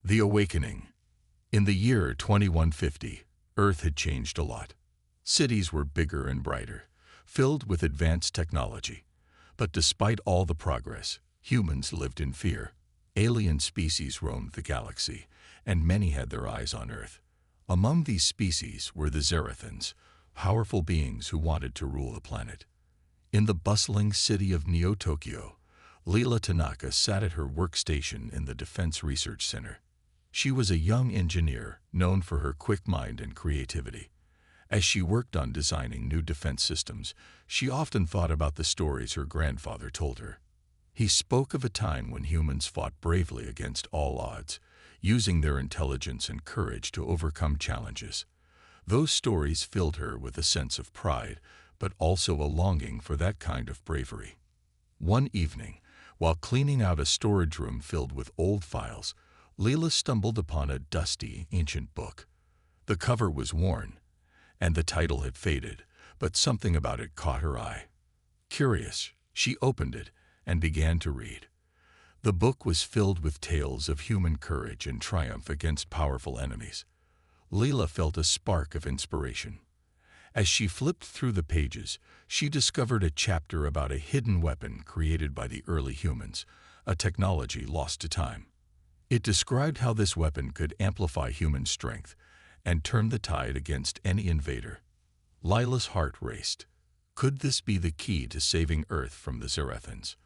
The Awakening. In the year 2150, Earth had changed a lot. Cities were bigger and brighter, filled with advanced technology. But despite all the progress, humans lived in fear. Alien species roamed the galaxy, and many had their eyes on Earth. Among these species were the Zerathans, powerful beings who wanted to rule the planet. In the bustling city of Neo-Tokyo, Leela Tanaka sat at her workstation in the Defense Research Center. She was a young engineer known for her quick mind and creativity. As she worked on designing new defense systems, she often thought about the stories her grandfather told her. He spoke of a time when humans fought bravely against all odds, using their intelligence and courage to overcome challenges. Those stories filled her with a sense of pride, but also a longing for that kind of bravery. One evening, while cleaning out a storage room filled with old files, Leela stumbled upon a dusty, ancient book. The cover was worn, and the title had faded, but something about it caught her eye. Curious, she opened it and began to read. The book was filled with tales of human courage and triumph against powerful enemies. Leela felt a spark of inspiration. As she flipped through the pages, she discovered a chapter about a hidden weapon created by the early humans, a technology lost to time. It described how this weapon could amplify human strength and turn the tide against any invader. Lila's heart raced. Could this be the key to saving Earth from the Zerathans?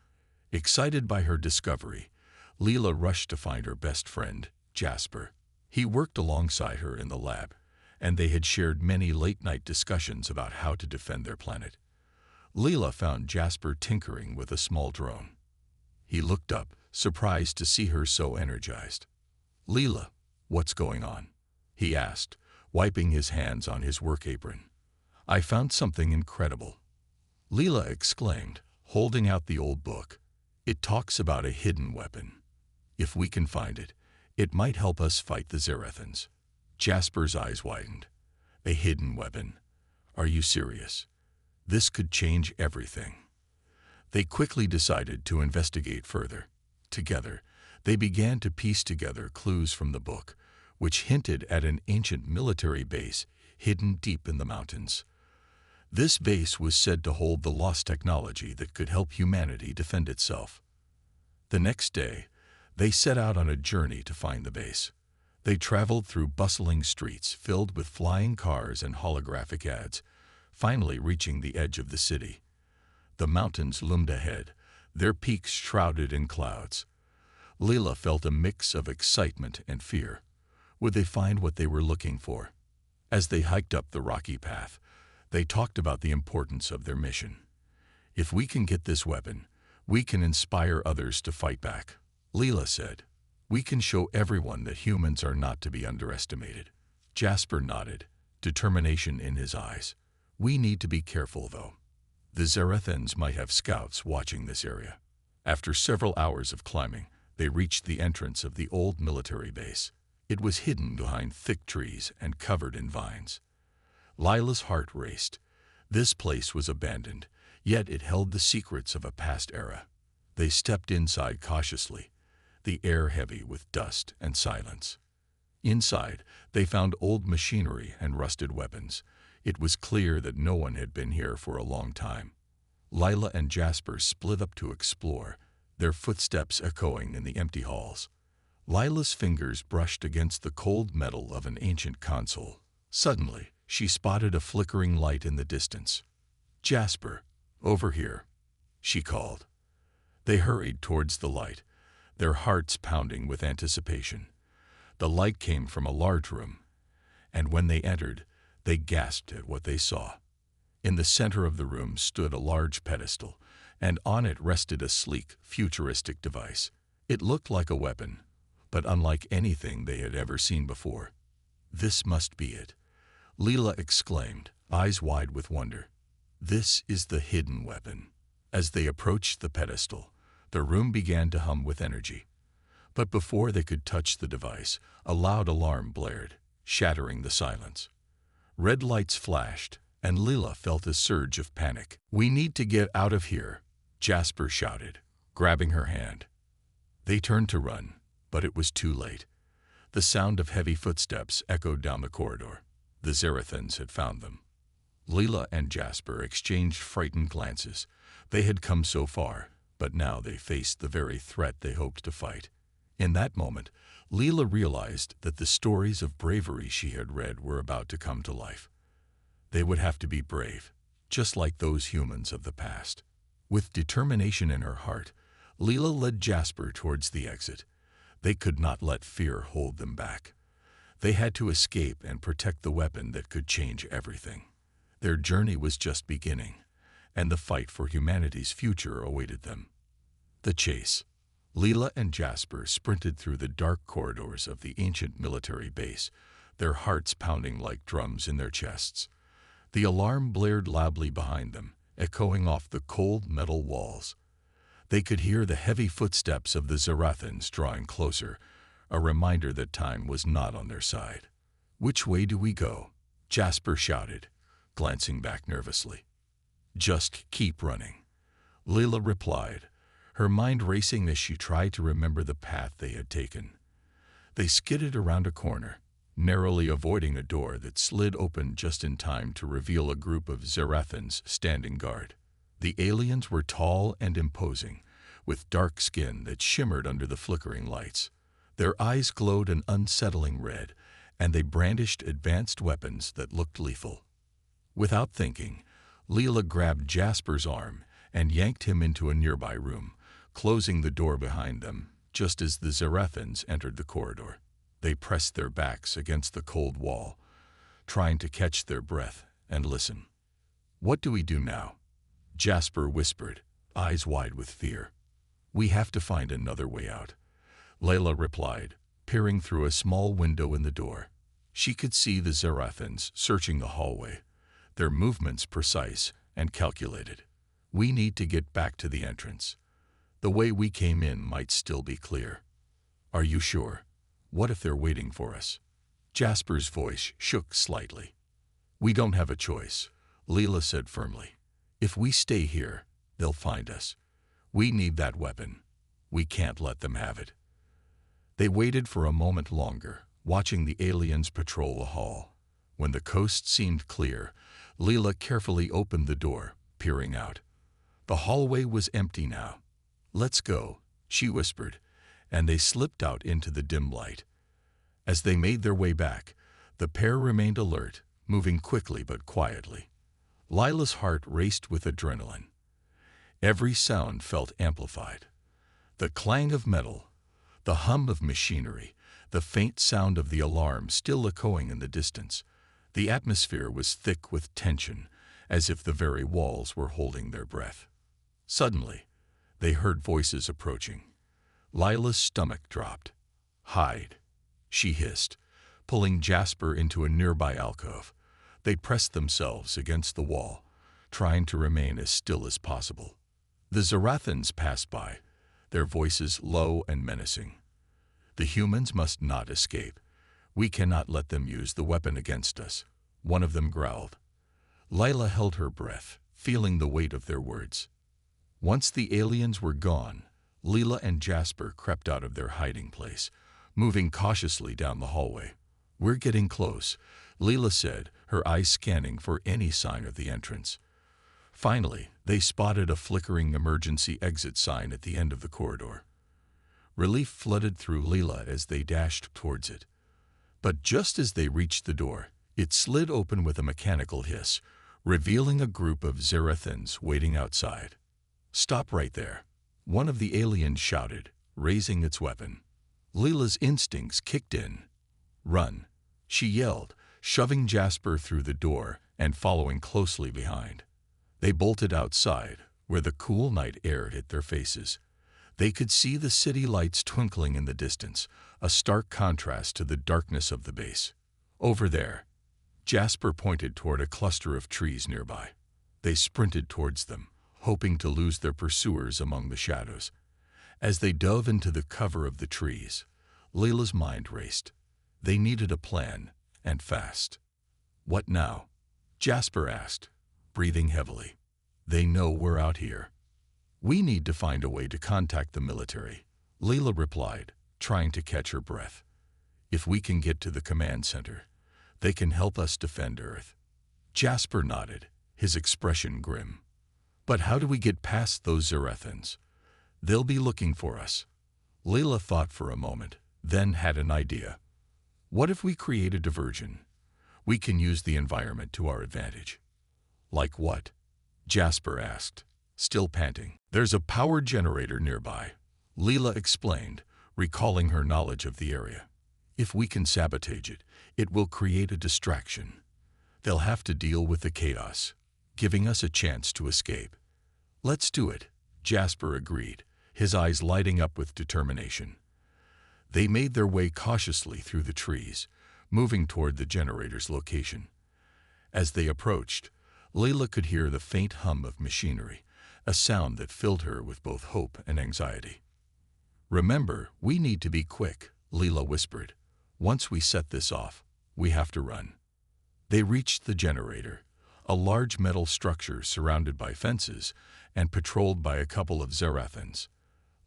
Excited by her discovery, Leela rushed to find her best friend, Jasper. He worked alongside her in the lab, and they had shared many late-night discussions about how to defend their planet. Leela found Jasper tinkering with a small drone. He looked up, surprised to see her so energized. "Leela, what's going on?" he asked, wiping his hands on his work apron. "I found something incredible," Leela exclaimed, holding out the old book. "It talks about a hidden weapon. If we can find it, it might help us fight the Zerathans." Jasper's eyes widened. "A hidden weapon? Are you serious? This could change everything." They quickly decided to investigate further. Together, they began to piece together clues from the book, which hinted at an ancient military base hidden deep in the mountains. This base was said to hold the lost technology that could help humanity defend itself. The next day, they set out on a journey to find the base. They traveled through bustling streets filled with flying cars and holographic ads, finally reaching the edge of the city. The mountains loomed ahead, their peaks shrouded in clouds. Leela felt a mix of excitement and fear. Would they find what they were looking for? As they hiked up the rocky path, they talked about the importance of their mission. "If we can get this weapon, we can inspire others to fight back," Leela said. "We can show everyone that humans are not to be underestimated." Jasper nodded, determination in his eyes. "We need to be careful, though. The Zerathans might have scouts watching this area." After several hours of climbing, they reached the entrance of the old military base. It was hidden behind thick trees and covered in vines. Lila's heart raced. This place was abandoned, yet it held the secrets of a past era. They stepped inside cautiously, the air heavy with dust and silence. Inside, they found old machinery and rusted weapons. It was clear that no one had been here for a long time. Lila and Jasper split up to explore, their footsteps echoing in the empty halls. Lila's fingers brushed against the cold metal of an ancient console. Suddenly, she spotted a flickering light in the distance. "Jasper, over here," she called. They hurried towards the light, their hearts pounding with anticipation. The light came from a large room, and when they entered, they gasped at what they saw. In the center of the room stood a large pedestal, and on it rested a sleek, futuristic device. It looked like a weapon, but unlike anything they had ever seen before. "This must be it," Leela exclaimed, eyes wide with wonder. "This is the hidden weapon." As they approached the pedestal, the room began to hum with energy. But before they could touch the device, a loud alarm blared, shattering the silence. Red lights flashed, and Leela felt a surge of panic. "We need to get out of here," Jasper shouted, grabbing her hand. They turned to run, but it was too late. The sound of heavy footsteps echoed down the corridor. The Zerathans had found them. Leela and Jasper exchanged frightened glances. They had come so far, but now they faced the very threat they hoped to fight. In that moment, Leela realized that the stories of bravery she had read were about to come to life. They would have to be brave, just like those humans of the past. With determination in her heart, Leela led Jasper towards the exit. They could not let fear hold them back. They had to escape and protect the weapon that could change everything. Their journey was just beginning, and the fight for humanity's future awaited them. The chase. Leela and Jasper sprinted through the dark corridors of the ancient military base, their hearts pounding like drums in their chests. The alarm blared loudly behind them, echoing off the cold metal walls. They could hear the heavy footsteps of the Zerathans drawing closer, a reminder that time was not on their side. "Which way do we go?" Jasper shouted, glancing back nervously. "Just keep running," Leela replied, her mind racing as she tried to remember the path they had taken. They skidded around a corner, narrowly avoiding a door that slid open just in time to reveal a group of Zerathans standing guard. The aliens were tall and imposing, with dark skin that shimmered under the flickering lights. Their eyes glowed an unsettling red, and they brandished advanced weapons that looked lethal. Without thinking, Leela grabbed Jasper's arm and yanked him into a nearby room, closing the door behind them just as the Zerathans entered the corridor. They pressed their backs against the cold wall, trying to catch their breath and listen. "What do we do now?" Jasper whispered, eyes wide with fear. "We have to find another way out," Leela replied, peering through a small window in the door. She could see the Zerathans searching the hallway, their movements precise and calculated. "We need to get back to the entrance. The way we came in might still be clear." "Are you sure? What if they're waiting for us?" Jasper's voice shook slightly. "We don't have a choice," Leela said firmly. "If we stay here, they'll find us. We need that weapon. We can't let them have it." They waited for a moment longer, watching the aliens patrol the hall. When the coast seemed clear, Leela carefully opened the door, peering out. The hallway was empty now. "Let's go," she whispered, and they slipped out into the dim light. As they made their way back, the pair remained alert, moving quickly but quietly. Lila's heart raced with adrenaline. Every sound felt amplified. The clang of metal, the hum of machinery, the faint sound of the alarm still echoing in the distance. The atmosphere was thick with tension, as if the very walls were holding their breath. Suddenly, they heard voices approaching. Lila's stomach dropped. "Hide," she hissed, pulling Jasper into a nearby alcove. They pressed themselves against the wall, trying to remain as still as possible. The Zerathans passed by, their voices low and menacing. "The humans must not escape. We cannot let them use the weapon against us," one of them growled. Lila held her breath, feeling the weight of their words. Once the aliens were gone, Leela and Jasper crept out of their hiding place, moving cautiously down the hallway. "We're getting close," Leela said, her eyes scanning for any sign of the entrance. Finally, they spotted a flickering emergency exit sign at the end of the corridor. Relief flooded through Leela as they dashed towards it. But just as they reached the door, it slid open with a mechanical hiss, revealing a group of Zerathans waiting outside. "Stop right there," one of the aliens shouted, raising its weapon. Leela's instincts kicked in. "Run," she yelled, shoving Jasper through the door and following closely behind. They bolted outside, where the cool night air hit their faces. They could see the city lights twinkling in the distance, a stark contrast to the darkness of the base. "Over there," Jasper pointed toward a cluster of trees nearby. They sprinted towards them, hoping to lose their pursuers among the shadows. As they dove into the cover of the trees, Leela's mind raced. They needed a plan, and fast. "What now?" Jasper asked, breathing heavily. "They know we're out here." "We need to find a way to contact the military," Leela replied, trying to catch her breath. If we can get to the command center, they can help us defend Earth. Jasper nodded, his expression grim. But how do we get past those Zerethans? They'll be looking for us. Layla thought for a moment, then had an idea. What if we create a diversion? We can use the environment to our advantage. Like what? Jasper asked, still panting. There's a power generator nearby, Leela explained, recalling her knowledge of the area. If we can sabotage it, it will create a distraction. They'll have to deal with the chaos, giving us a chance to escape. Let's do it, Jasper agreed, his eyes lighting up with determination. They made their way cautiously through the trees, moving toward the generator's location. As they approached, Layla could hear the faint hum of machinery, a sound that filled her with both hope and anxiety. Remember, we need to be quick, Leela whispered. Once we set this off, we have to run. They reached the generator, a large metal structure surrounded by fences and patrolled by a couple of Zerethans.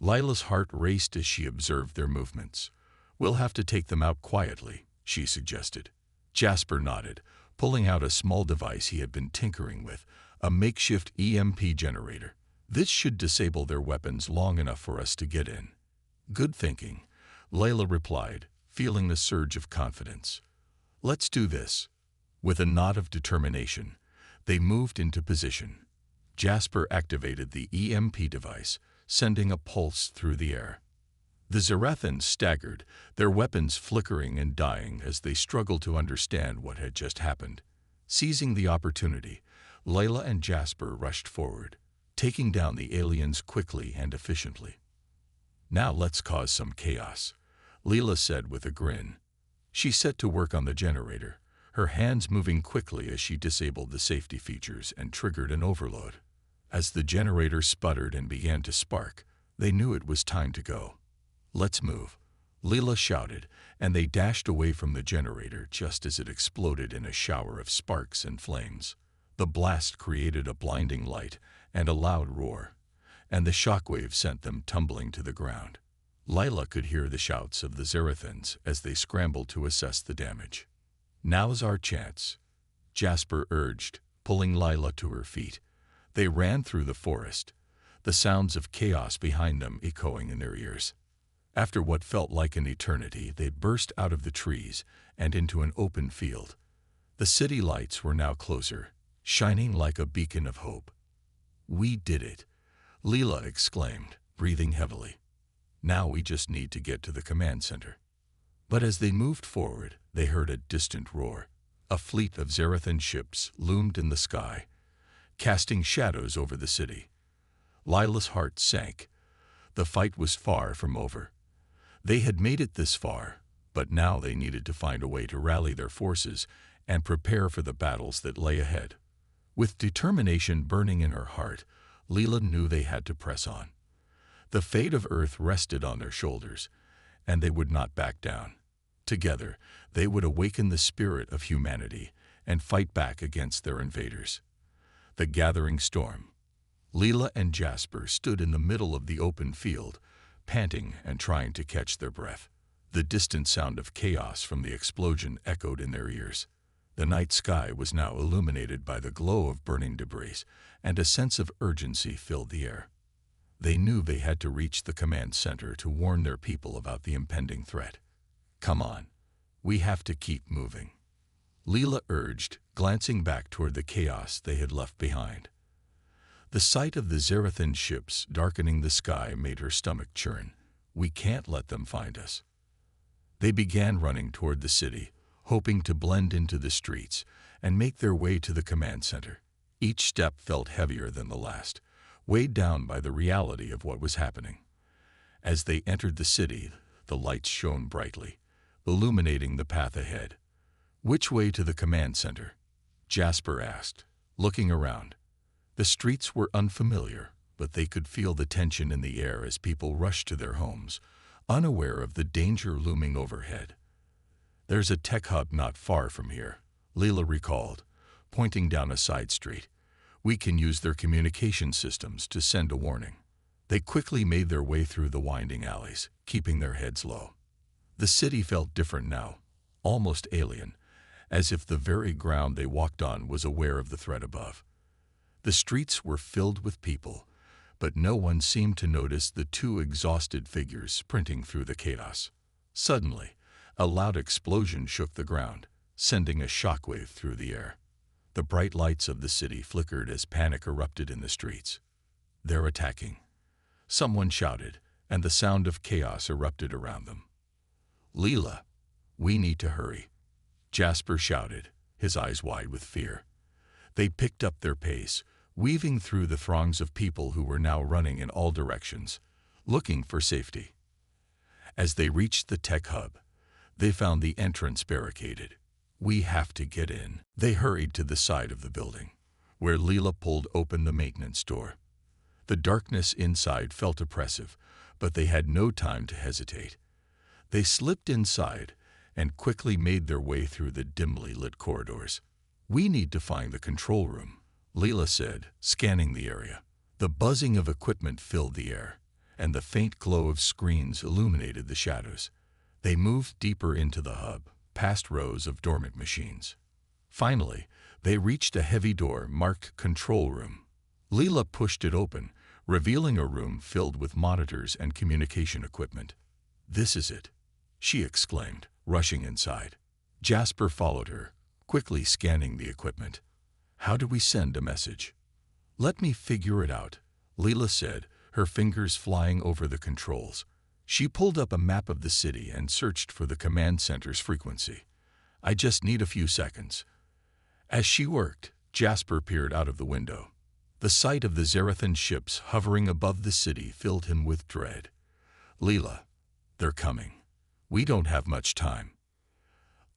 Lila's heart raced as she observed their movements. We'll have to take them out quietly, she suggested. Jasper nodded, pulling out a small device he had been tinkering with, a makeshift EMP generator. This should disable their weapons long enough for us to get in. Good thinking, Layla replied, feeling the surge of confidence. Let's do this. With a nod of determination, they moved into position. Jasper activated the EMP device, sending a pulse through the air. The Zerethans staggered, their weapons flickering and dying as they struggled to understand what had just happened. Seizing the opportunity, Layla and Jasper rushed forward, taking down the aliens quickly and efficiently. Now let's cause some chaos, Leela said with a grin. She set to work on the generator, her hands moving quickly as she disabled the safety features and triggered an overload. As the generator sputtered and began to spark, they knew it was time to go. Let's move, Leela shouted, and they dashed away from the generator just as it exploded in a shower of sparks and flames. The blast created a blinding light and a loud roar, and the shockwave sent them tumbling to the ground. Lila could hear the shouts of the Zerethans as they scrambled to assess the damage. Now's our chance, Jasper urged, pulling Lila to her feet. They ran through the forest, the sounds of chaos behind them echoing in their ears. After what felt like an eternity, they burst out of the trees and into an open field. The city lights were now closer, shining like a beacon of hope. We did it, Leela exclaimed, breathing heavily. Now we just need to get to the command center. But as they moved forward, they heard a distant roar. A fleet of Zerethan ships loomed in the sky, casting shadows over the city. Lila's heart sank. The fight was far from over. They had made it this far, but now they needed to find a way to rally their forces and prepare for the battles that lay ahead. With determination burning in her heart, Leela knew they had to press on. The fate of Earth rested on their shoulders, and they would not back down. Together, they would awaken the spirit of humanity and fight back against their invaders. The gathering storm. Leela and Jasper stood in the middle of the open field, panting and trying to catch their breath. The distant sound of chaos from the explosion echoed in their ears. The night sky was now illuminated by the glow of burning debris, and a sense of urgency filled the air. They knew they had to reach the command center to warn their people about the impending threat. Come on, we have to keep moving, Leela urged, glancing back toward the chaos they had left behind. The sight of the Zerethan ships darkening the sky made her stomach churn. We can't let them find us. They began running toward the city, hoping to blend into the streets and make their way to the command center. Each step felt heavier than the last, weighed down by the reality of what was happening. As they entered the city, the lights shone brightly, illuminating the path ahead. Which way to the command center? Jasper asked, looking around. The streets were unfamiliar, but they could feel the tension in the air as people rushed to their homes, unaware of the danger looming overhead. There's a tech hub not far from here, Leela recalled, pointing down a side street. We can use their communication systems to send a warning. They quickly made their way through the winding alleys, keeping their heads low. The city felt different now, almost alien, as if the very ground they walked on was aware of the threat above. The streets were filled with people, but no one seemed to notice the two exhausted figures sprinting through the chaos. Suddenly, a loud explosion shook the ground, sending a shockwave through the air. The bright lights of the city flickered as panic erupted in the streets. "They're attacking," someone shouted, and the sound of chaos erupted around them. "Leela, we need to hurry," Jasper shouted, his eyes wide with fear. They picked up their pace, weaving through the throngs of people who were now running in all directions, looking for safety. As they reached the tech hub, they found the entrance barricaded. "We have to get in." They hurried to the side of the building, where Leela pulled open the maintenance door. The darkness inside felt oppressive, but they had no time to hesitate. They slipped inside and quickly made their way through the dimly lit corridors. "We need to find the control room," Leela said, scanning the area. The buzzing of equipment filled the air, and the faint glow of screens illuminated the shadows. They moved deeper into the hub, past rows of dormant machines. Finally, they reached a heavy door marked Control Room. Leela pushed it open, revealing a room filled with monitors and communication equipment. "This is it," she exclaimed, rushing inside. Jasper followed her, quickly scanning the equipment. "How do we send a message?" "Let me figure it out," Leela said, her fingers flying over the controls. She pulled up a map of the city and searched for the command center's frequency. "I just need a few seconds." As she worked, Jasper peered out of the window. The sight of the Zarathan ships hovering above the city filled him with dread. "Leela, they're coming. We don't have much time."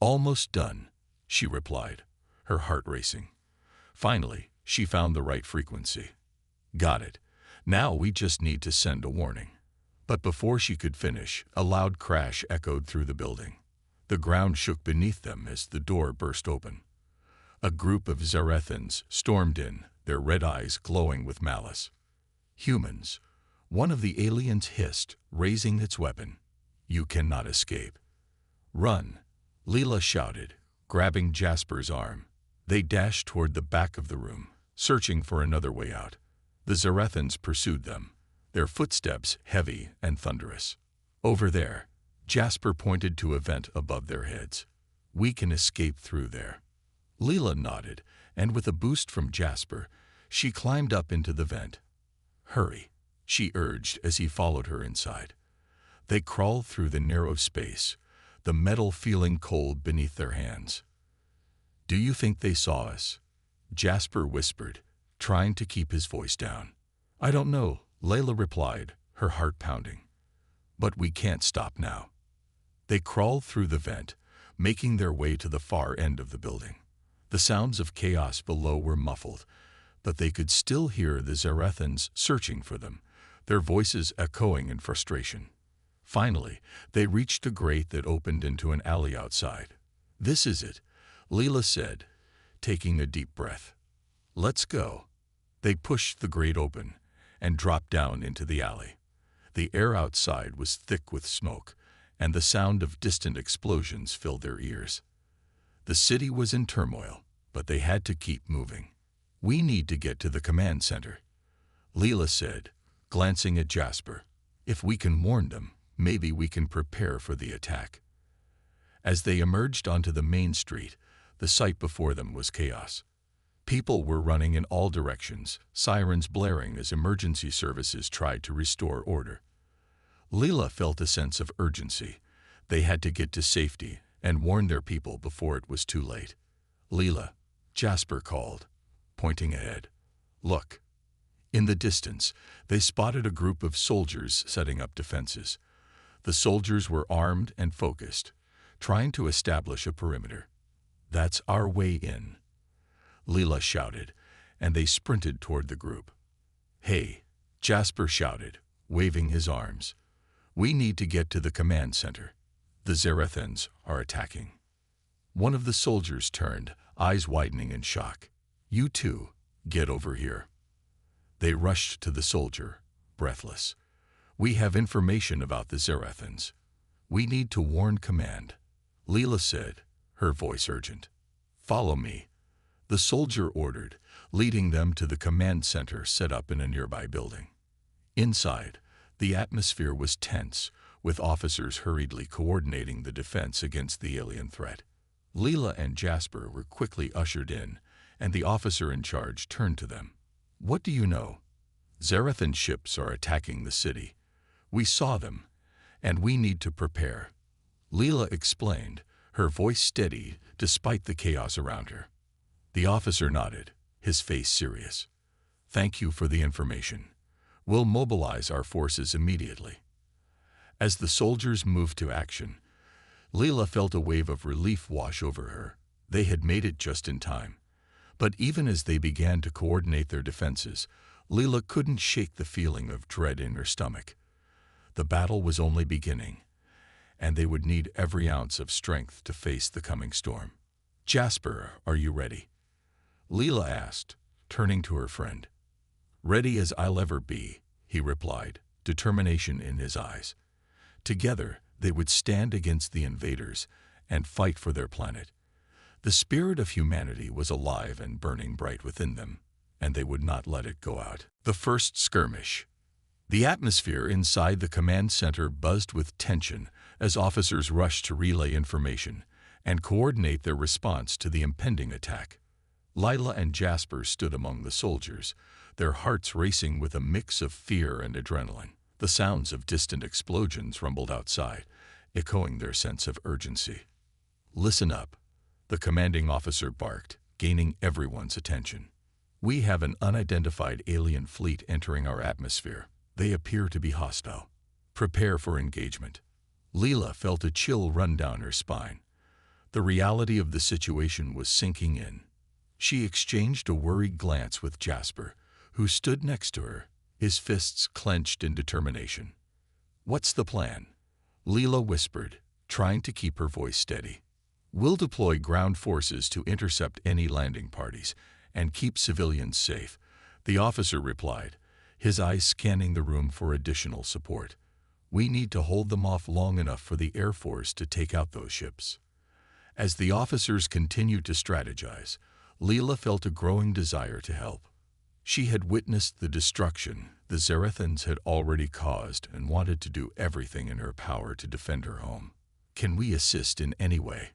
"Almost done," she replied, her heart racing. Finally, she found the right frequency. "Got it. Now we just need to send a warning." But before she could finish, a loud crash echoed through the building. The ground shook beneath them as the door burst open. A group of Zarathans stormed in, their red eyes glowing with malice. "Humans," one of the aliens hissed, raising its weapon. "You cannot escape." "Run," Leela shouted, grabbing Jasper's arm. They dashed toward the back of the room, searching for another way out. The Zarathans pursued them, their footsteps heavy and thunderous. "Over there," Jasper pointed to a vent above their heads. "We can escape through there." Leela nodded, and with a boost from Jasper, she climbed up into the vent. "Hurry," she urged as he followed her inside. They crawled through the narrow space, the metal feeling cold beneath their hands. "Do you think they saw us?" Jasper whispered, trying to keep his voice down. "I don't know," Leela replied, her heart pounding. "But we can't stop now." They crawled through the vent, making their way to the far end of the building. The sounds of chaos below were muffled, but they could still hear the Zarathans searching for them, their voices echoing in frustration. Finally, they reached a grate that opened into an alley outside. "This is it," Leela said, taking a deep breath. "Let's go." They pushed the grate open and dropped down into the alley. The air outside was thick with smoke, and the sound of distant explosions filled their ears. The city was in turmoil, but they had to keep moving. "We need to get to the command center," Leela said, glancing at Jasper. "If we can warn them, maybe we can prepare for the attack." As they emerged onto the main street, the sight before them was chaos. People were running in all directions, sirens blaring as emergency services tried to restore order. Leela felt a sense of urgency. They had to get to safety and warn their people before it was too late. "Leela," Jasper called, pointing ahead. "Look." In the distance, they spotted a group of soldiers setting up defenses. The soldiers were armed and focused, trying to establish a perimeter. "That's our way in," Leela shouted, and they sprinted toward the group. "Hey," Jasper shouted, waving his arms. "We need to get to the command center. The Zarathans are attacking." One of the soldiers turned, eyes widening in shock. "You too, get over here." They rushed to the soldier, breathless. "We have information about the Zarathans. "We need to warn command," Leela said, her voice urgent. "Follow me," the soldier ordered, leading them to the command center set up in a nearby building. Inside, the atmosphere was tense, with officers hurriedly coordinating the defense against the alien threat. Leela and Jasper were quickly ushered in, and the officer in charge turned to them. "What do you know?" "Zarathan ships are attacking the city. We saw them, and we need to prepare," Leela explained, her voice steady despite the chaos around her. The officer nodded, his face serious. "Thank you for the information. We'll mobilize our forces immediately." As the soldiers moved to action, Leela felt a wave of relief wash over her. They had made it just in time. But even as they began to coordinate their defenses, Leela couldn't shake the feeling of dread in her stomach. The battle was only beginning, and they would need every ounce of strength to face the coming storm. "Jasper, are you ready?" Leela asked, turning to her friend. "Ready as I'll ever be," he replied, determination in his eyes. Together, they would stand against the invaders and fight for their planet. The spirit of humanity was alive and burning bright within them, and they would not let it go out. The first skirmish. The atmosphere inside the command center buzzed with tension as officers rushed to relay information and coordinate their response to the impending attack. Lila and Jasper stood among the soldiers, their hearts racing with a mix of fear and adrenaline. The sounds of distant explosions rumbled outside, echoing their sense of urgency. "Listen up," the commanding officer barked, gaining everyone's attention. "We have an unidentified alien fleet entering our atmosphere. They appear to be hostile. Prepare for engagement." Leela felt a chill run down her spine. The reality of the situation was sinking in. She exchanged a worried glance with Jasper, who stood next to her, his fists clenched in determination. "What's the plan?" Leela whispered, trying to keep her voice steady. "We'll deploy ground forces to intercept any landing parties and keep civilians safe," the officer replied, his eyes scanning the room for additional support. "We need to hold them off long enough for the Air Force to take out those ships." As the officers continued to strategize, Leela felt a growing desire to help. She had witnessed the destruction the Zarathans had already caused and wanted to do everything in her power to defend her home. "Can we assist in any way?"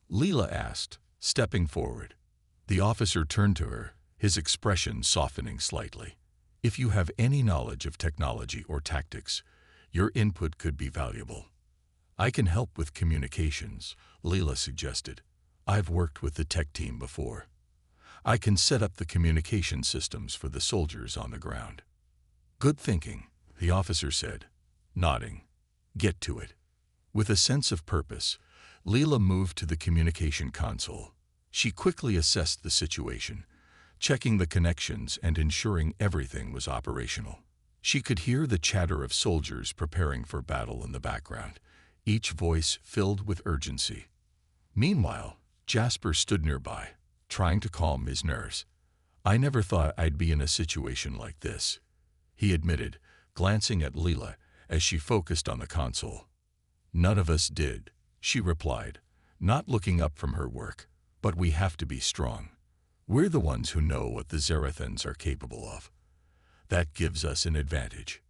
Leela asked, stepping forward. The officer turned to her, his expression softening slightly. "If you have any knowledge of technology or tactics, your input could be valuable." "I can help with communications," Leela suggested. "I've worked with the tech team before. I can set up the communication systems for the soldiers on the ground." "Good thinking," the officer said, nodding. "Get to it." With a sense of purpose, Leela moved to the communication console. She quickly assessed the situation, checking the connections and ensuring everything was operational. She could hear the chatter of soldiers preparing for battle in the background, each voice filled with urgency. Meanwhile, Jasper stood nearby, trying to calm his nerves. "I never thought I'd be in a situation like this," he admitted, glancing at Leela as she focused on the console. "None of us did," she replied, not looking up from her work. "But we have to be strong. We're the ones who know what the Zarathans are capable of. That gives us an advantage."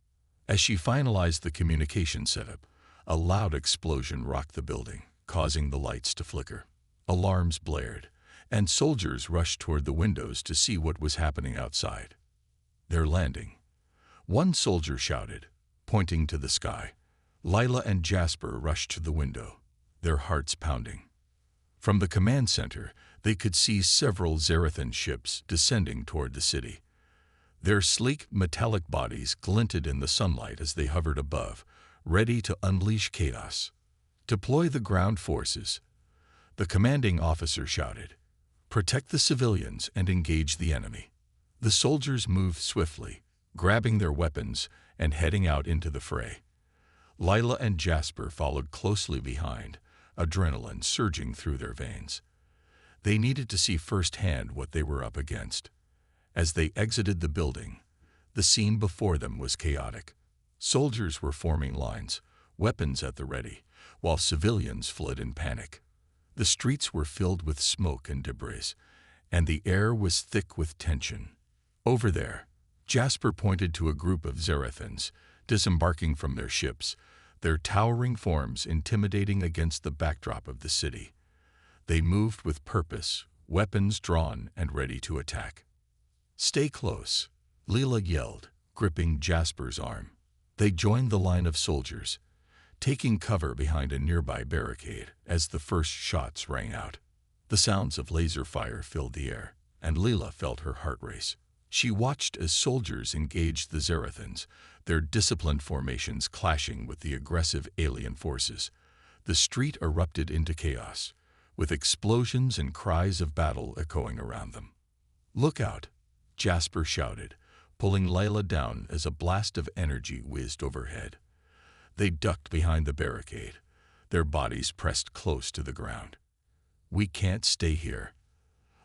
As she finalized the communication setup, a loud explosion rocked the building, causing the lights to flicker. Alarms blared, and soldiers rushed toward the windows to see what was happening outside. "They're landing," one soldier shouted, pointing to the sky. Lila and Jasper rushed to the window, their hearts pounding. From the command center, they could see several Zarathan ships descending toward the city. Their sleek, metallic bodies glinted in the sunlight as they hovered above, ready to unleash chaos. "Deploy the ground forces," the commanding officer shouted. "Protect the civilians and engage the enemy." The soldiers moved swiftly, grabbing their weapons and heading out into the fray. Lila and Jasper followed closely behind, adrenaline surging through their veins. They needed to see firsthand what they were up against. As they exited the building, the scene before them was chaotic. Soldiers were forming lines, weapons at the ready, while civilians fled in panic. The streets were filled with smoke and debris, and the air was thick with tension. Over there, Jasper pointed to a group of Zerathans disembarking from their ships, their towering forms intimidating against the backdrop of the city. They moved with purpose, weapons drawn and ready to attack. "Stay close," Leela yelled, gripping Jasper's arm. They joined the line of soldiers, taking cover behind a nearby barricade as the first shots rang out. The sounds of laser fire filled the air, and Leela felt her heart race. She watched as soldiers engaged the Zerathans, their disciplined formations clashing with the aggressive alien forces. The street erupted into chaos, with explosions and cries of battle echoing around them. "Look out," Jasper shouted, pulling Leela down as a blast of energy whizzed overhead. They ducked behind the barricade, their bodies pressed close to the ground. "We can't stay here,"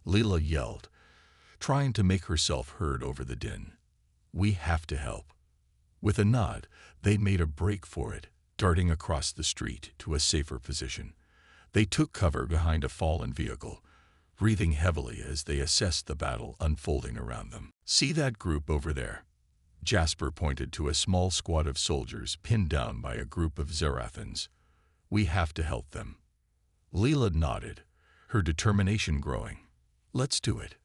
Leela yelled, trying to make herself heard over the din. "We have to help." With a nod, they made a break for it, darting across the street to a safer position. They took cover behind a fallen vehicle, breathing heavily as they assessed the battle unfolding around them. "See that group over there?" Jasper pointed to a small squad of soldiers pinned down by a group of Zerathans. "We have to help them." Leela nodded, her determination growing. "Let's do it."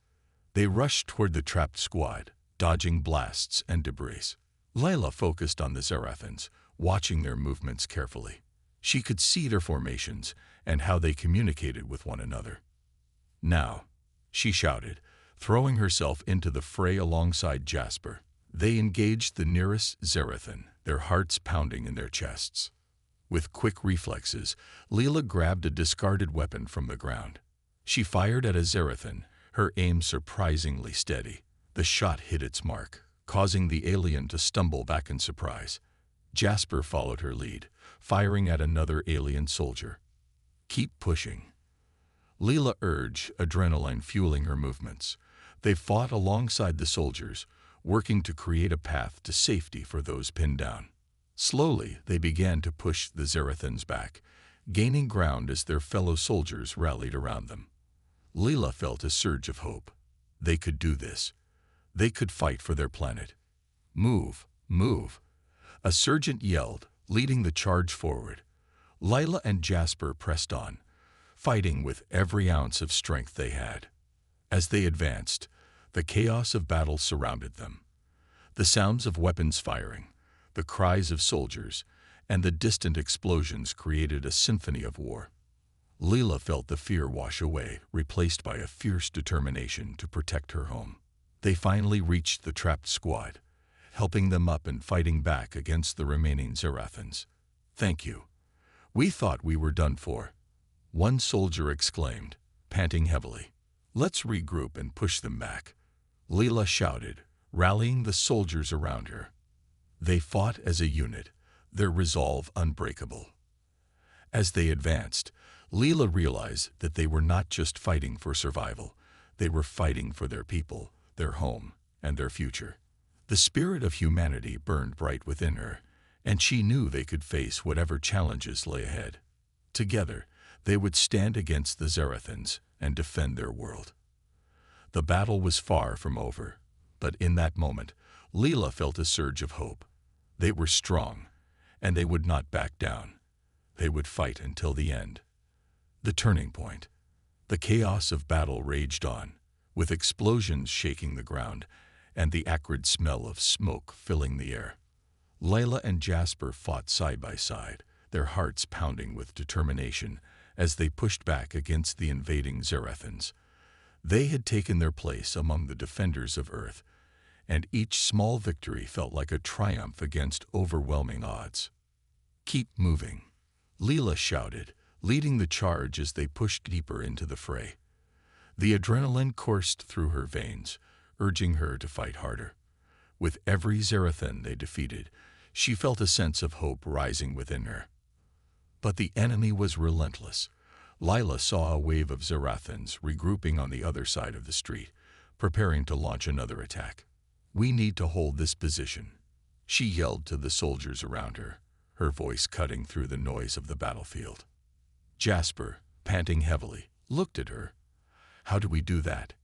They rushed toward the trapped squad, dodging blasts and debris. Leela focused on the Zerathans, watching their movements carefully. She could see their formations and how they communicated with one another. "Now," she shouted, throwing herself into the fray alongside Jasper. They engaged the nearest Zerathan, their hearts pounding in their chests. With quick reflexes, Leela grabbed a discarded weapon from the ground. She fired at a Zerathan, her aim surprisingly steady. The shot hit its mark, causing the alien to stumble back in surprise. Jasper followed her lead, firing at another alien soldier. "Keep pushing," Leela urged, adrenaline fueling her movements. They fought alongside the soldiers, working to create a path to safety for those pinned down. Slowly, they began to push the Zerathans back, gaining ground as their fellow soldiers rallied around them. Leela felt a surge of hope. They could do this. They could fight for their planet. "Move, move," a sergeant yelled, leading the charge forward. Leela and Jasper pressed on, fighting with every ounce of strength they had. As they advanced, the chaos of battle surrounded them. The sounds of weapons firing, the cries of soldiers, and the distant explosions created a symphony of war. Leela felt the fear wash away, replaced by a fierce determination to protect her home. They finally reached the trapped squad, helping them up and fighting back against the remaining Zerathans. "Thank you. We thought we were done for," one soldier exclaimed, panting heavily. "Let's regroup and push them back," Leela shouted, rallying the soldiers around her. They fought as a unit, their resolve unbreakable. As they advanced, Leela realized that they were not just fighting for survival, they were fighting for their people, their home, and their future. The spirit of humanity burned bright within her, and she knew they could face whatever challenges lay ahead. Together, they would stand against the Zerathans and defend their world. The battle was far from over, but in that moment, Leela felt a surge of hope. They were strong, and they would not back down. They would fight until the end. The turning point. The chaos of battle raged on, with explosions shaking the ground and the acrid smell of smoke filling the air. Leela and Jasper fought side by side, their hearts pounding with determination as they pushed back against the invading Zerathans. They had taken their place among the defenders of Earth, and each small victory felt like a triumph against overwhelming odds. "Keep moving," Leela shouted, leading the charge as they pushed deeper into the fray. The adrenaline coursed through her veins, urging her to fight harder. With every Zerathan they defeated, she felt a sense of hope rising within her. But the enemy was relentless. Leela saw a wave of Zerathans regrouping on the other side of the street, preparing to launch another attack. "We need to hold this position," she yelled to the soldiers around her, her voice cutting through the noise of the battlefield. Jasper, panting heavily, looked at her. "How do we do that?"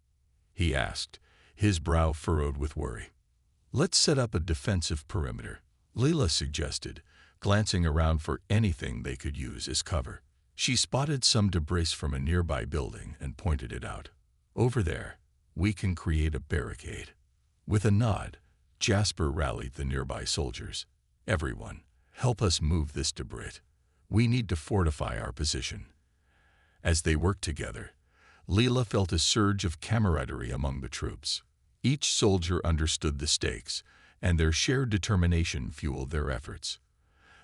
he asked, his brow furrowed with worry. "Let's set up a defensive perimeter," Leela suggested, glancing around for anything they could use as cover. She spotted some debris from a nearby building and pointed it out. "Over there, we can create a barricade." With a nod, Jasper rallied the nearby soldiers. "Everyone, help us move this debris. We need to fortify our position." As they worked together, Leela felt a surge of camaraderie among the troops. Each soldier understood the stakes, and their shared determination fueled their efforts.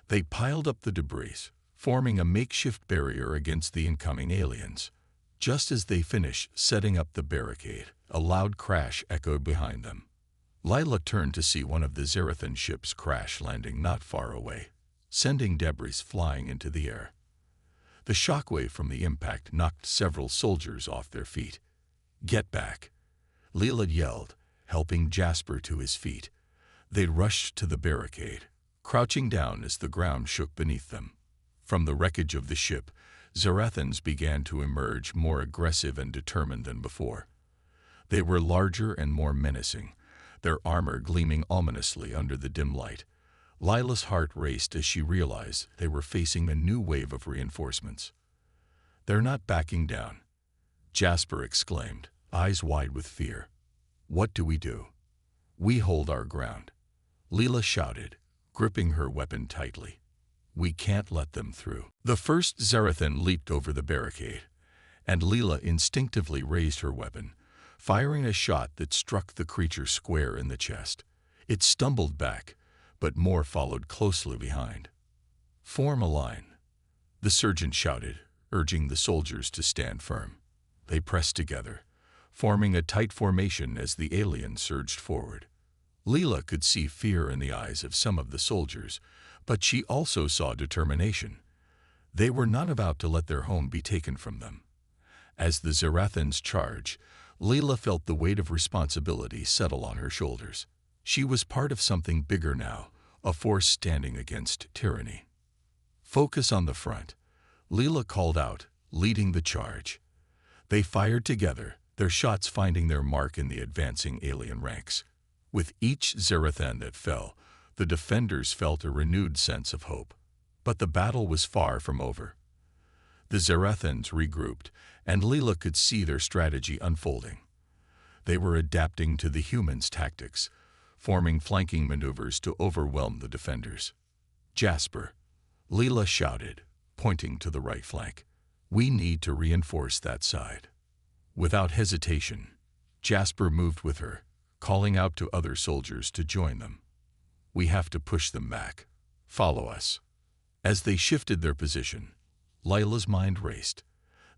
They piled up the debris, forming a makeshift barrier against the incoming aliens. Just as they finished setting up the barricade, a loud crash echoed behind them. Lila turned to see one of the Zarathan ships crash landing not far away, sending debris flying into the air. The shockwave from the impact knocked several soldiers off their feet. "Get back!" Leela yelled, helping Jasper to his feet. They rushed to the barricade, crouching down as the ground shook beneath them. From the wreckage of the ship, Zarathans began to emerge, more aggressive and determined than before. They were larger and more menacing, their armor gleaming ominously under the dim light. Lila's heart raced as she realized they were facing a new wave of reinforcements. "They're not backing down," Jasper exclaimed, eyes wide with fear. "What do we do?" "We hold our ground," Leela shouted, gripping her weapon tightly. "We can't let them through." The first Zarathan leaped over the barricade, and Leela instinctively raised her weapon, firing a shot that struck the creature square in the chest. It stumbled back, but more followed closely behind. "Form a line," the sergeant shouted, urging the soldiers to stand firm. They pressed together, forming a tight formation as the alien surged forward. Leela could see fear in the eyes of some of the soldiers, but she also saw determination. They were not about to let their home be taken from them. As the Zarathans charged, Leela felt the weight of responsibility settle on her shoulders. She was part of something bigger now, a force standing against tyranny. "Focus on the front," Leela called out, leading the charge. They fired together, their shots finding their mark in the advancing alien ranks. With each Zarathan that fell, the defenders felt a renewed sense of hope. But the battle was far from over. The Zarathans regrouped, and Leela could see their strategy unfolding. They were adapting to the humans' tactics, forming flanking maneuvers to overwhelm the defenders. "Jasper," Leela shouted, pointing to the right flank. "We need to reinforce that side." Without hesitation, Jasper moved with her, calling out to other soldiers to join them. "We have to push them back. Follow us." As they shifted their position, Lila's mind raced.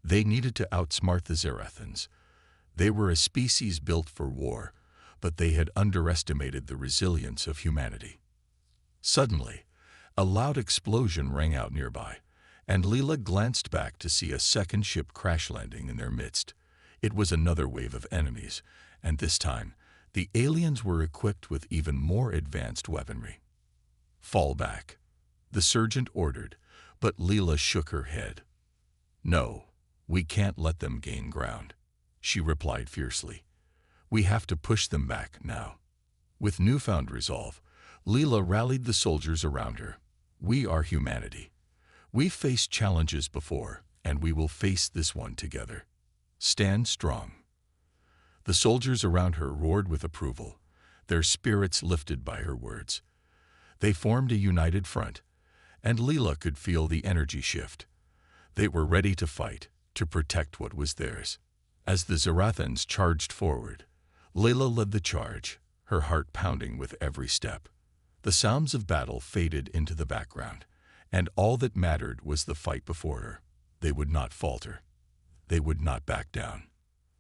They needed to outsmart the Zarathans. They were a species built for war, but they had underestimated the resilience of humanity. Suddenly, a loud explosion rang out nearby, and Leela glanced back to see a second ship crash landing in their midst. It was another wave of enemies, and this time, the aliens were equipped with even more advanced weaponry. "Fall back," the sergeant ordered, but Leela shook her head. "No, we can't let them gain ground," she replied fiercely. "We have to push them back now." With newfound resolve, Leela rallied the soldiers around her. "We are humanity. We've faced challenges before, and we will face this one together. Stand strong." The soldiers around her roared with approval, their spirits lifted by her words. They formed a united front, and Leela could feel the energy shift. They were ready to fight, to protect what was theirs. As the Zarathans charged forward, Leela led the charge, her heart pounding with every step. The sounds of battle faded into the background, and all that mattered was the fight before her. They would not falter. They would not back down.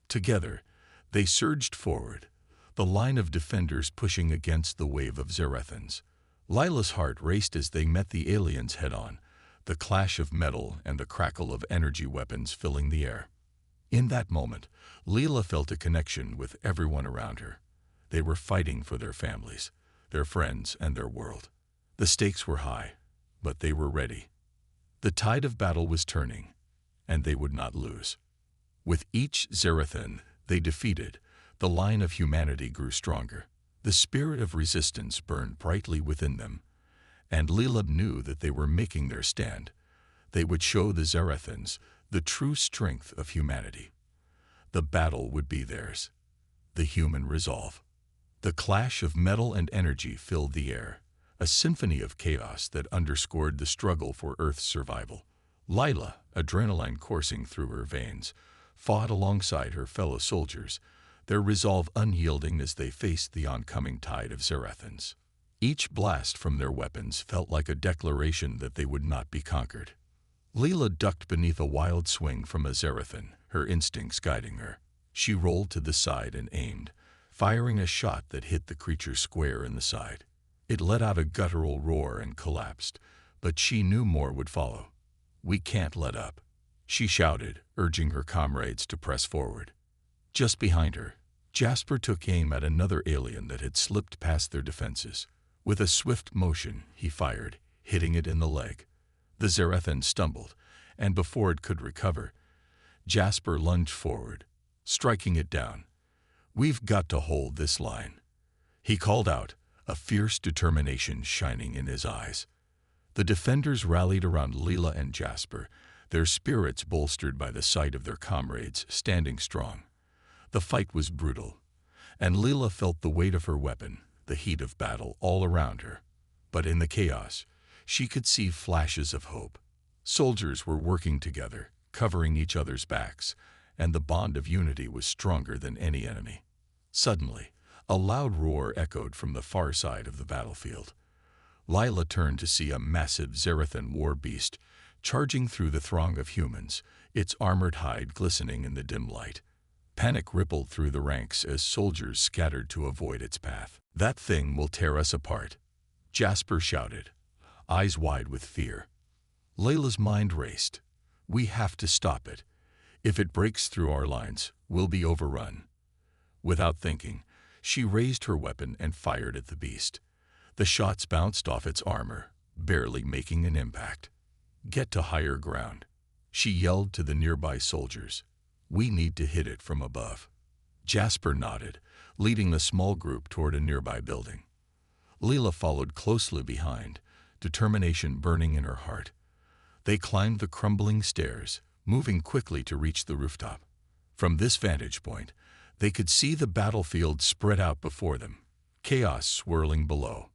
Together, they surged forward, the line of defenders pushing against the wave of Zarathans. Lila's heart raced as they met the aliens head-on, the clash of metal and the crackle of energy weapons filling the air. In that moment, Leela felt a connection with everyone around her. They were fighting for their families, their friends, and their world. The stakes were high, but they were ready. The tide of battle was turning, and they would not lose. With each Zarathan they defeated, the line of humanity grew stronger. The spirit of resistance burned brightly within them, and Leela knew that they were making their stand. They would show the Zarathans the true strength of humanity. The battle would be theirs, the human resolve. The clash of metal and energy filled the air, a symphony of chaos that underscored the struggle for Earth's survival. Lila, adrenaline coursing through her veins, fought alongside her fellow soldiers, their resolve unyielding as they faced the oncoming tide of Zarathans. Each blast from their weapons felt like a declaration that they would not be conquered. Leela ducked beneath a wild swing from a Zarathan, her instincts guiding her. She rolled to the side and aimed, firing a shot that hit the creature square in the side. It let out a guttural roar and collapsed, but she knew more would follow. "We can't let up," she shouted, urging her comrades to press forward. Just behind her, Jasper took aim at another alien that had slipped past their defenses. With a swift motion, he fired, hitting it in the leg. The Zarathan stumbled, and before it could recover, Jasper lunged forward, striking it down. "We've got to hold this line," he called out, a fierce determination shining in his eyes. The defenders rallied around Leela and Jasper, their spirits bolstered by the sight of their comrades standing strong. The fight was brutal, and Leela felt the weight of her weapon, the heat of battle all around her. But in the chaos, she could see flashes of hope. Soldiers were working together, covering each other's backs, and the bond of unity was stronger than any enemy. Suddenly, a loud roar echoed from the far side of the battlefield. Lila turned to see a massive Zarathan war beast charging through the throng of humans, its armored hide glistening in the dim light. Panic rippled through the ranks as soldiers scattered to avoid its path. "That thing will tear us apart," Jasper shouted, eyes wide with fear. Layla's mind raced. "We have to stop it. If it breaks through our lines, we'll be overrun." Without thinking, she raised her weapon and fired at the beast. The shots bounced off its armor, barely making an impact. "Get to higher ground," she yelled to the nearby soldiers. "We need to hit it from above." Jasper nodded, leading the small group toward a nearby building. Leela followed closely behind, determination burning in her heart. They climbed the crumbling stairs, moving quickly to reach the rooftop. From this vantage point, they could see the battlefield spread out before them, chaos swirling below.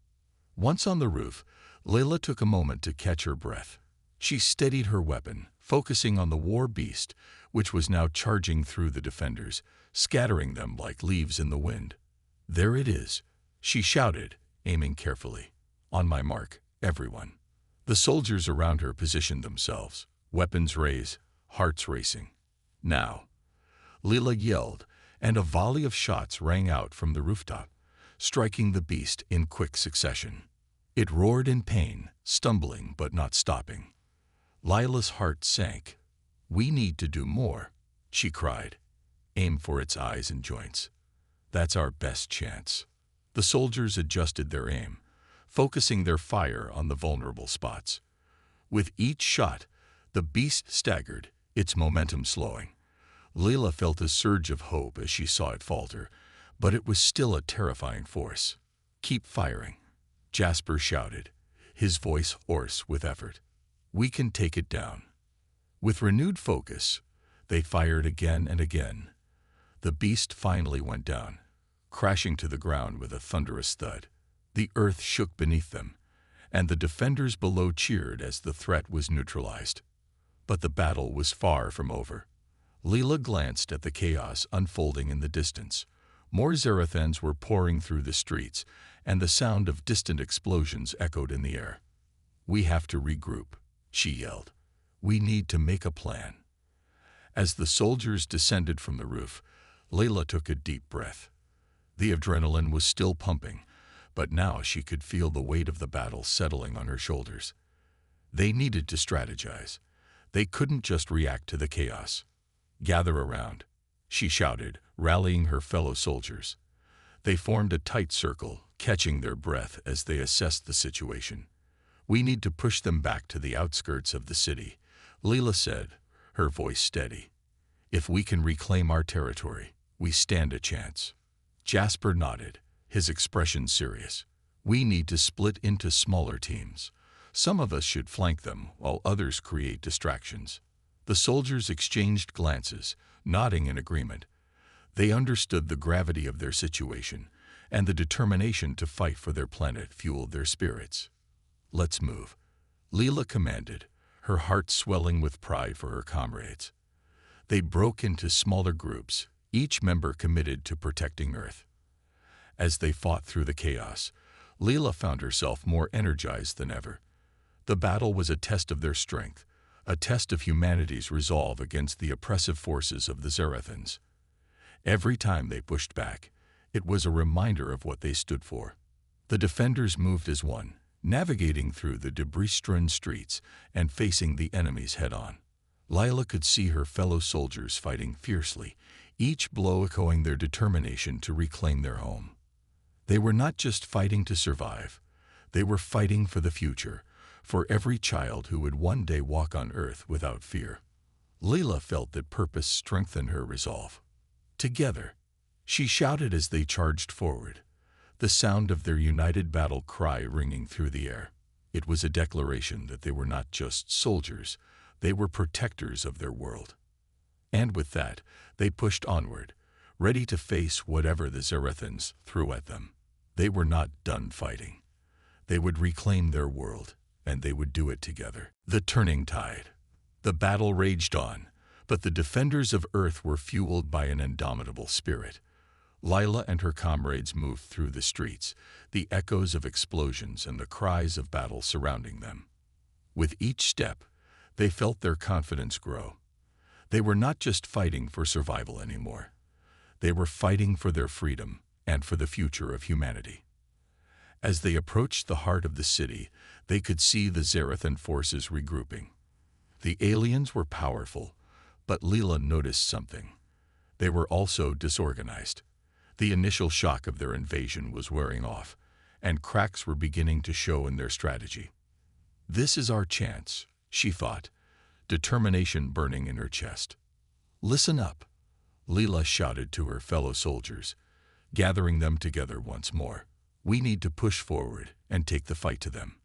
Once on the roof, Leela took a moment to catch her breath. She steadied her weapon, focusing on the war beast, which was now charging through the defenders, scattering them like leaves in the wind. "There it is," she shouted, aiming carefully. "On my mark, everyone." The soldiers around her positioned themselves, weapons raised, hearts racing. "Now," Leela yelled, and a volley of shots rang out from the rooftop, striking the beast in quick succession. It roared in pain, stumbling but not stopping. Lila's heart sank. "We need to do more," she cried. "Aim for its eyes and joints. That's our best chance." The soldiers adjusted their aim, focusing their fire on the vulnerable spots. With each shot, the beast staggered, its momentum slowing. Leela felt a surge of hope as she saw it falter, but it was still a terrifying force. "Keep firing," Jasper shouted, his voice hoarse with effort. "We can take it down." With renewed focus, they fired again and again. The beast finally went down, crashing to the ground with a thunderous thud. The earth shook beneath them, and the defenders below cheered as the threat was neutralized. But the battle was far from over. Leela glanced at the chaos unfolding in the distance. More Zarathans were pouring through the streets, and the sound of distant explosions echoed in the air. "We have to regroup," she yelled. "We need to make a plan." As the soldiers descended from the roof, Leela took a deep breath. The adrenaline was still pumping, but now she could feel the weight of the battle settling on her shoulders. They needed to strategize. They couldn't just react to the chaos. "Gather around," she shouted, rallying her fellow soldiers. They formed a tight circle, catching their breath as they assessed the situation. We need to push them back to the outskirts of the city, Leela said, her voice steady. If we can reclaim our territory, we stand a chance. Jasper nodded, his expression serious. We need to split into smaller teams. Some of us should flank them while others create distractions. The soldiers exchanged glances, nodding in agreement. They understood the gravity of their situation, and the determination to fight for their planet fueled their spirits. Let's move, Leela commanded, her heart swelling with pride for her comrades. They broke into smaller groups, each member committed to protecting Earth. As they fought through the chaos, Leela found herself more energized than ever. The battle was a test of their strength, a test of humanity's resolve against the oppressive forces of the Zerathans. Every time they pushed back, it was a reminder of what they stood for. The defenders moved as one, navigating through the debris-strewn streets and facing the enemies head-on. Leela could see her fellow soldiers fighting fiercely, each blow echoing their determination to reclaim their home. They were not just fighting to survive, they were fighting for the future, for every child who would one day walk on Earth without fear. Leela felt that purpose strengthened her resolve. Together, she shouted as they charged forward, the sound of their united battle cry ringing through the air. It was a declaration that they were not just soldiers, they were protectors of their world. And with that, they pushed onward, ready to face whatever the Zerathans threw at them. They were not done fighting. They would reclaim their world, and they would do it together. The turning tide. The battle raged on, but the defenders of Earth were fueled by an indomitable spirit. Leela and her comrades moved through the streets, the echoes of explosions and the cries of battle surrounding them. With each step, they felt their confidence grow. They were not just fighting for survival anymore. They were fighting for their freedom and for the future of humanity. As they approached the heart of the city, they could see the Zerathan forces regrouping. The aliens were powerful, but Leela noticed something. They were also disorganized. The initial shock of their invasion was wearing off, and cracks were beginning to show in their strategy. This is our chance, she thought, determination burning in her chest. Listen up, Leela shouted to her fellow soldiers, gathering them together once more. We need to push forward and take the fight to them.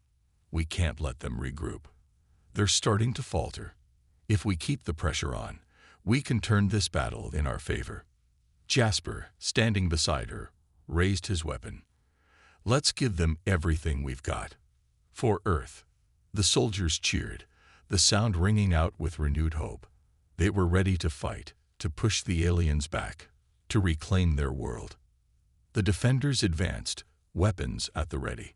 We can't let them regroup. They're starting to falter. If we keep the pressure on, we can turn this battle in our favor. Jasper, standing beside her, raised his weapon. Let's give them everything we've got. For Earth. The soldiers cheered, the sound ringing out with renewed hope. They were ready to fight, to push the aliens back, to reclaim their world. The defenders advanced, weapons at the ready.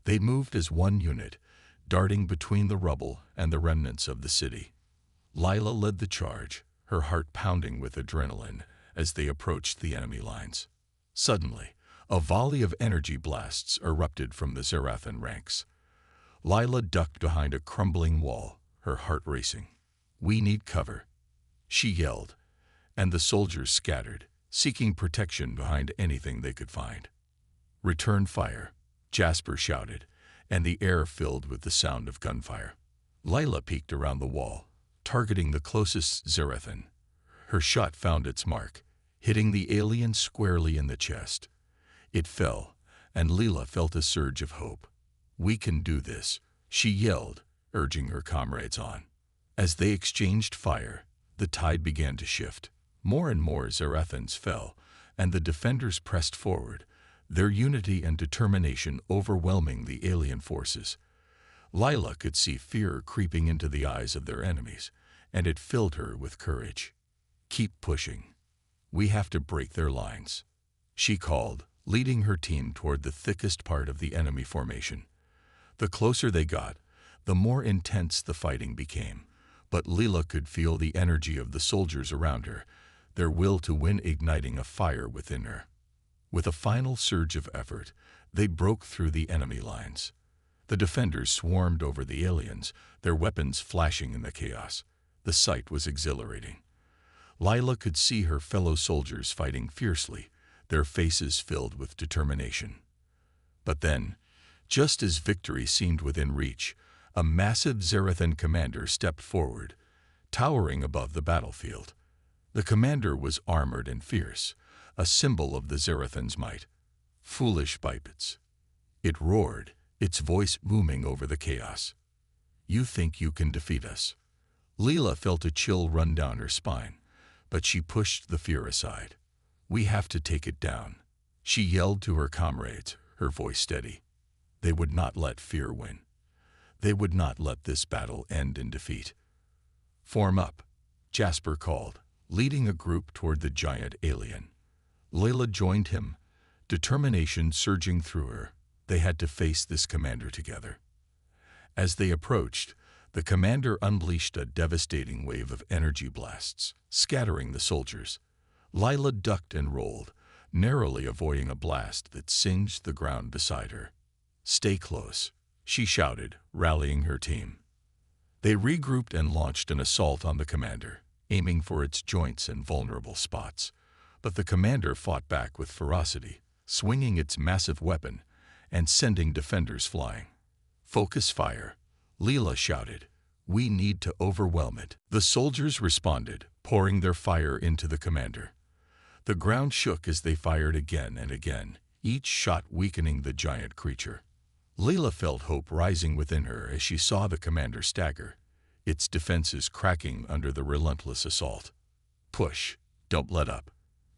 They moved as one unit, darting between the rubble and the remnants of the city. Leela led the charge, her heart pounding with adrenaline as they approached the enemy lines. Suddenly, a volley of energy blasts erupted from the Zerathan ranks. Leela ducked behind a crumbling wall, her heart racing. We need cover, she yelled, and the soldiers scattered, seeking protection behind anything they could find. Return fire, Jasper shouted, and the air filled with the sound of gunfire. Leela peeked around the wall, targeting the closest Zerathan. Her shot found its mark, hitting the alien squarely in the chest. It fell, and Leela felt a surge of hope. We can do this, she yelled, urging her comrades on. As they exchanged fire, the tide began to shift. More and more Zerathans fell, and the defenders pressed forward, their unity and determination overwhelming the alien forces. Leela could see fear creeping into the eyes of their enemies, and it filled her with courage. Keep pushing. We have to break their lines, she called, leading her team toward the thickest part of the enemy formation. The closer they got, the more intense the fighting became, but Leela could feel the energy of the soldiers around her, their will to win igniting a fire within her. With a final surge of effort, they broke through the enemy lines. The defenders swarmed over the aliens, their weapons flashing in the chaos. The sight was exhilarating. Leela could see her fellow soldiers fighting fiercely, their faces filled with determination. But then, Just as victory seemed within reach, a massive Zarathan commander stepped forward, towering above the battlefield. The commander was armored and fierce, a symbol of the Zarathan's might. Foolish bipeds. It roared, its voice booming over the chaos. You think you can defeat us? Leela felt a chill run down her spine, but she pushed the fear aside. We have to take it down. She yelled to her comrades, her voice steady. They would not let fear win. They would not let this battle end in defeat. Form up, Jasper called, leading a group toward the giant alien. Layla joined him, determination surging through her. They had to face this commander together. As they approached, the commander unleashed a devastating wave of energy blasts, scattering the soldiers. Lila ducked and rolled, narrowly avoiding a blast that singed the ground beside her. Stay close, she shouted, rallying her team. They regrouped and launched an assault on the commander, aiming for its joints and vulnerable spots. But the commander fought back with ferocity, swinging its massive weapon and sending defenders flying. Focus fire, Leela shouted. We need to overwhelm it. The soldiers responded, pouring their fire into the commander. The ground shook as they fired again and again, each shot weakening the giant creature. Leela felt hope rising within her as she saw the commander stagger, its defenses cracking under the relentless assault. Push, don't let up,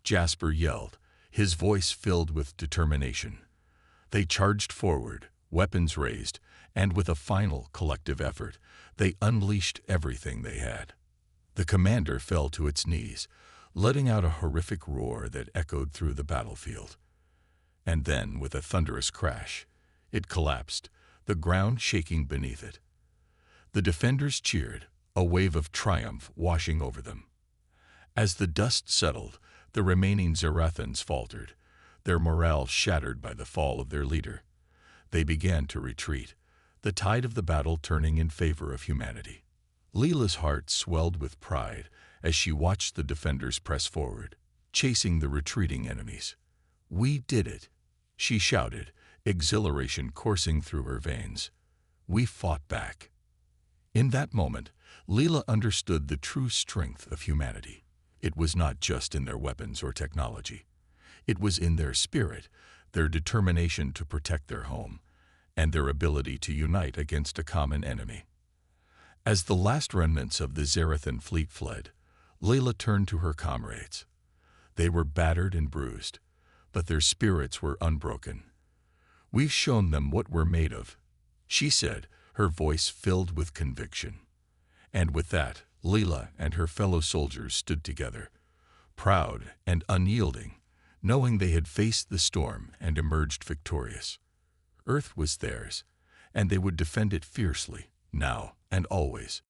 Jasper yelled, his voice filled with determination. They charged forward, weapons raised, and with a final collective effort, they unleashed everything they had. The commander fell to its knees, letting out a horrific roar that echoed through the battlefield. And then, with a thunderous crash, it collapsed, the ground shaking beneath it. The defenders cheered, a wave of triumph washing over them. As the dust settled, the remaining Zarathans faltered, their morale shattered by the fall of their leader. They began to retreat, the tide of the battle turning in favor of humanity. Leela's heart swelled with pride as she watched the defenders press forward, chasing the retreating enemies. We did it, she shouted, exhilaration coursing through her veins. We fought back. In that moment, Leela understood the true strength of humanity. It was not just in their weapons or technology. It was in their spirit, their determination to protect their home, and their ability to unite against a common enemy. As the last remnants of the Zarathan fleet fled, Leela turned to her comrades. They were battered and bruised, but their spirits were unbroken. We've shown them what we're made of, she said, her voice filled with conviction. And with that, Leela and her fellow soldiers stood together, proud and unyielding, knowing they had faced the storm and emerged victorious. Earth was theirs, and they would defend it fiercely, now and always.